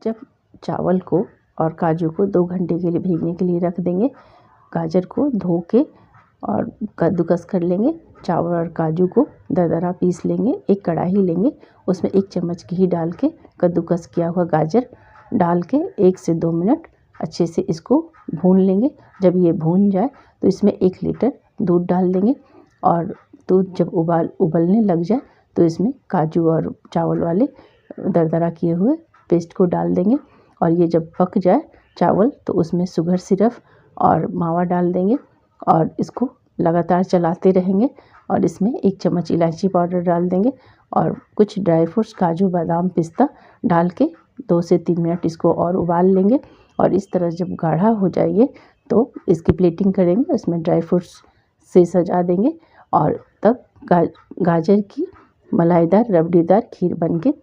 जब चावल को और काजू को 2 घंटे के लिए भीगने के लिए रख देंगे। गाजर को धो के और कद्दूकस कर लेंगे। चावल और काजू को दरदरा पीस लेंगे। एक कढ़ाई लेंगे, उसमें 1 चम्मच घी डाल के कद्दूकस किया हुआ गाजर डाल के 1 से 2 मिनट अच्छे से इसको भून लेंगे। जब ये भून जाए तो इसमें 1 लीटर दूध डाल देंगे और दूध जब उबलने लग जाए तो इसमें काजू और चावल वाले दरदरा किए हुए पेस्ट को डाल देंगे। और ये जब पक जाए चावल तो उसमें शुगर सिरप और मावा डाल देंगे और इसको लगातार चलाते रहेंगे। और इसमें 1 चम्मच इलायची पाउडर डाल देंगे और कुछ ड्राई फ्रूट्स काजू बादाम पिस्ता डाल के 2 से 3 मिनट इसको और उबाल लेंगे। और इस तरह जब गाढ़ा हो जाए तो इसकी प्लेटिंग करेंगे, उसमें ड्राई फ्रूट्स से सजा देंगे और तब गाजर की मलाईदार रबड़ीदार खीर बन के